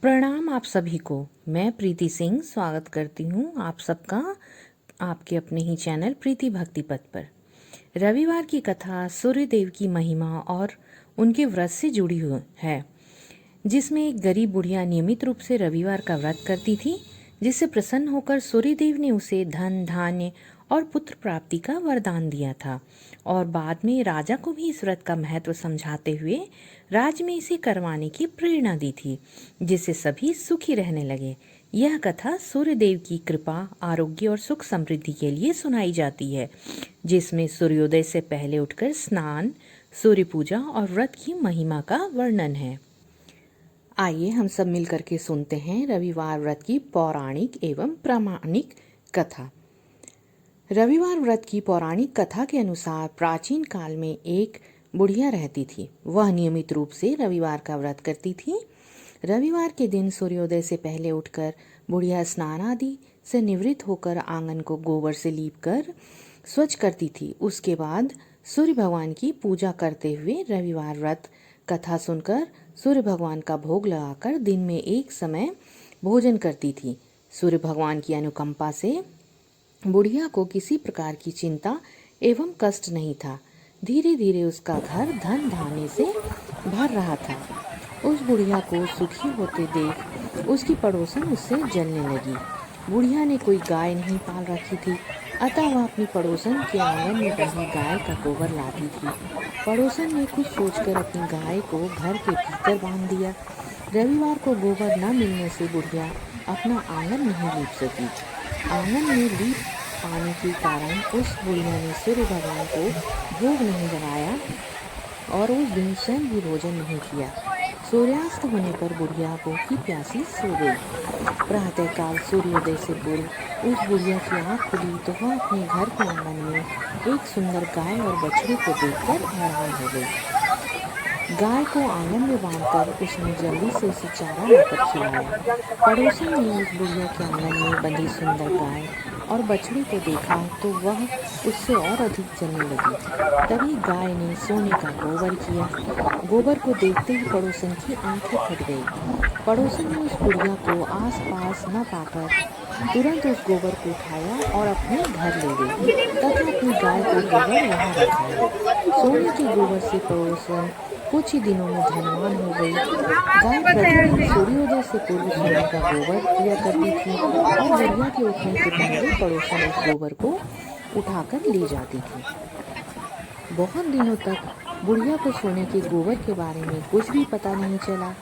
प्रणाम आप सभी को। मैं प्रीति सिंह स्वागत करती हूँ आप सबका आपके अपने ही चैनल प्रीति भक्ति पथ पर। रविवार की कथा सूर्यदेव की महिमा और उनके व्रत से जुड़ी हुई है, जिसमें एक गरीब बुढ़िया नियमित रूप से रविवार का व्रत करती थी, जिससे प्रसन्न होकर सूर्यदेव ने उसे धन धान्य और पुत्र प्राप्ति का वरदान दिया था और बाद में राजा को भी इस व्रत का महत्व समझाते हुए राज्य में इसे करवाने की प्रेरणा दी थी, जिससे सभी सुखी रहने लगे। यह कथा सूर्यदेव की कृपा, आरोग्य और सुख समृद्धि के लिए सुनाई जाती है, जिसमें सूर्योदय से पहले उठकर स्नान, सूर्य पूजा और व्रत की महिमा का वर्णन है। आइए हम सब मिलकर के सुनते हैं रविवार व्रत की पौराणिक एवं प्रामाणिक कथा। रविवार व्रत की पौराणिक कथा के अनुसार प्राचीन काल में एक बुढ़िया रहती थी। वह नियमित रूप से रविवार का व्रत करती थी। रविवार के दिन सूर्योदय से पहले उठकर बुढ़िया स्नान आदि से निवृत्त होकर आंगन को गोबर से लीपकर स्वच्छ करती थी। उसके बाद सूर्य भगवान की पूजा करते हुए रविवार व्रत कथा सुनकर सूर्य भगवान का भोग लगाकर दिन में एक समय भोजन करती थी। सूर्य भगवान की अनुकंपा से बुढ़िया को किसी प्रकार की चिंता एवं कष्ट नहीं था। धीरे धीरे उसका घर धन धान्य से भर रहा था। उस बुढ़िया को सुखी होते देख उसकी पड़ोसन उससे जलने लगी। बुढ़िया ने कोई गाय नहीं पाल रखी थी, अतः वह अपनी पड़ोसन के आंगन में बंधी गाय का गोबर लाती थी। पड़ोसन ने कुछ सोचकर अपनी गाय को घर के भीतर बांध दिया। रविवार को गोबर न मिलने से बुढ़िया अपना आंगन नहीं लीप सकी। आंगन में लीप पाने के कारण उस बुढ़िया ने सूर्य भगवान को भोग नहीं लगाया और उस दिन स्वयं भी भोजन नहीं किया। सूर्यास्त होने पर बुढ़िया भूखी प्यासी सो गई। प्रातःकाल सूर्योदय से पूर्व उस बुढ़िया की आँख खुली तो वह अपने घर के आंगन में एक सुंदर गाय और बछड़े को देखकर हैरान हो गई। गाय को आंगन में बांधकर उसने जल्दी से उसे चारा लाकर खिलाया। पड़ोसी ने उस बुढ़िया के आंगन में बंधी सुंदर गाय और बछड़ी को देखा तो वह उससे और अधिक जलने लगी। तभी गाय ने सोने का गोबर किया। गोबर को देखते ही पड़ोसन की आंखें फट गई। पड़ोसन ने उस बुढ़िया को आस पास न पाकर तुरंत उस गोबर को उठाया और अपने घर ले गई तथा अपनी गाय को गोबर वहां रखाया। सोने के गोबर से पड़ोसन कुछ ही दिनों में धनवान हो गई। गाय प्रतिदिन सूर्योदय से पूर्व सोने का गोबर दिया करती थी और बुढ़िया के उठने से पहले पड़ोसन उस गोबर को उठाकर ले जाती थी। बहुत दिनों तक बुढ़िया को सोने के गोबर के बारे में कुछ भी पता नहीं चला।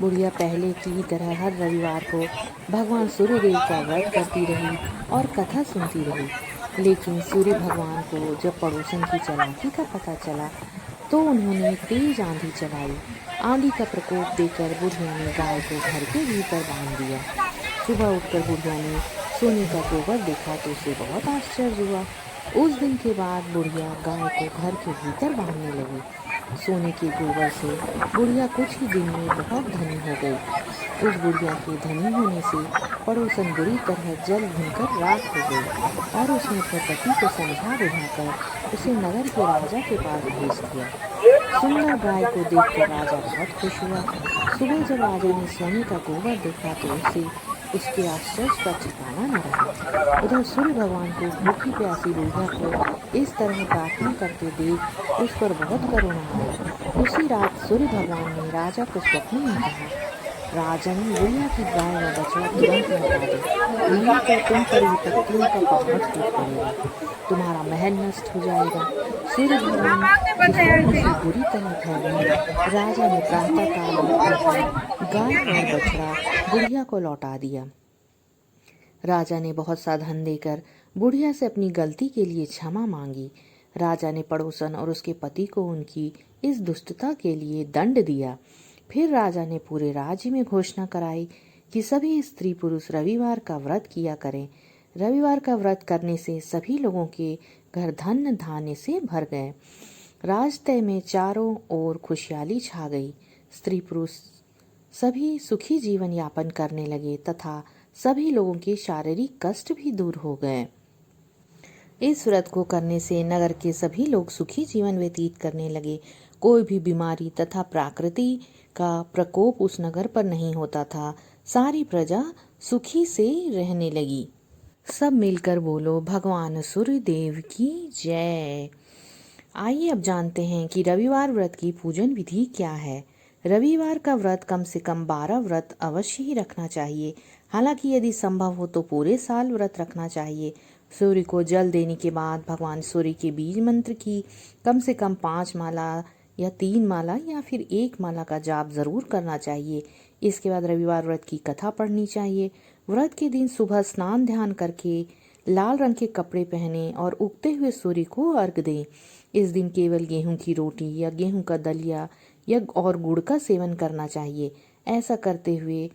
बुढ़िया पहले की तरह हर रविवार को भगवान सूर्यदेव का व्रत करती रही और कथा सुनती रही। लेकिन सूर्य भगवान को जब पड़ोसन की चालाकी का पता चला तो उन्होंने तेज आंधी चलाई। आंधी का प्रकोप देखकर बुढ़िया ने गाय को घर के भीतर बांध दिया। सुबह उठकर बुढ़िया ने सोने का गोबर देखा तो उसे बहुत आश्चर्य हुआ। उस दिन के बाद बुढ़िया गाय को घर के भीतर बांधने लगी। सोने के गोबर से बुढ़िया कुछ ही दिन में बहुत धनी हो गई। उस बुढ़िया के धनी होने से पड़ोसन बुरी तरह जल भूनकर राख हो गई और उसने अपने पति को समझा बुझाकर उसे नगर के राजा के पास भेज दिया। सुंदर गाय को देखकर राजा बहुत खुश हुआ। सुबह जब राजा ने सोने का गोबर देखा तो उसे उसके आश्चर्य का ठिकाना न रहा। उधर सूर्य भगवान को भूखी प्यासी बुढ़िया को इस तरह प्रार्थना करते देख उस पर बहुत करुणा आई। उसी रात सूर्य भगवान ने राजा को स्वप्न में कहा, राजन, बुढ़िया की गाय व बछड़ा तुरंत लौटा दो, नहीं तो तुम पर विपत्तियों का पहाड़ टूट पड़ेगा, तुम्हारा महल नष्ट हो जाएगा। सूर्य भगवान के स्वप्न से बुरी तरह भय राजा ने प्रातःकाल उठकर गाय और बछड़ा बुढ़िया को लौटा दिया। राजा ने बहुत सा धन देकर बुढ़िया से अपनी गलती के लिए क्षमा मांगी। राजा ने पड़ोसन और उसके पति को उनकी इस दुष्टता के लिए दंड दिया। फिर राजा ने पूरे राज्य में घोषणा कराई कि सभी स्त्री पुरुष रविवार का व्रत किया करें। रविवार का व्रत करने से सभी लोगों के घर धन धान्य से भर गए। राजतय में चारों ओर खुशहाली छा गई। स्त्री पुरुष सभी सुखी जीवन यापन करने लगे तथा सभी लोगों के शारीरिक कष्ट भी दूर हो गए। इस व्रत को करने से नगर के सभी लोग सुखी जीवन व्यतीत करने लगे। कोई भी बीमारी तथा प्राकृति का प्रकोप उस नगर पर नहीं होता था। सारी प्रजा सुखी से रहने लगी। सब मिलकर बोलो, भगवान सूर्य देव की जय। आइए अब जानते हैं कि रविवार व्रत की पूजन विधि क्या है। रविवार का व्रत कम से कम 12 व्रत अवश्य ही रखना चाहिए। हालांकि यदि संभव हो तो पूरे साल व्रत रखना चाहिए। सूर्य को जल देने के बाद भगवान सूर्य के बीज मंत्र की कम से कम 5 माला या 3 माला या फिर 1 माला का जाप जरूर करना चाहिए। इसके बाद रविवार व्रत की कथा पढ़नी चाहिए। व्रत के दिन सुबह स्नान ध्यान करके लाल रंग के कपड़े पहने और उगते हुए सूर्य को अर्घ दें। इस दिन केवल गेहूं की रोटी या गेहूं का दलिया या और गुड़ का सेवन करना चाहिए। ऐसा करते हुए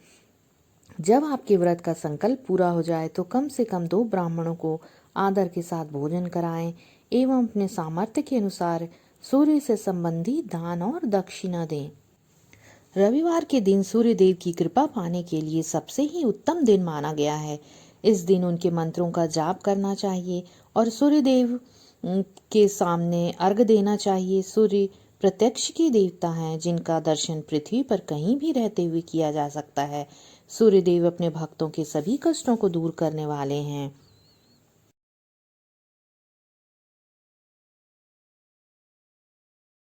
जब आपके व्रत का संकल्प पूरा हो जाए तो कम से कम 2 ब्राह्मणों को आदर के साथ भोजन कराएं एवं अपने सामर्थ्य के अनुसार सूर्य से संबंधी दान और दक्षिणा दें। रविवार के दिन सूर्य देव की कृपा पाने के लिए सबसे ही उत्तम दिन माना गया है। इस दिन उनके मंत्रों का जाप करना चाहिए और सूर्य देव के सामने अर्घ देना चाहिए। सूर्य प्रत्यक्ष के देवता हैं जिनका दर्शन पृथ्वी पर कहीं भी रहते हुए किया जा सकता है। सूर्य देव अपने भक्तों के सभी कष्टों को दूर करने वाले हैं।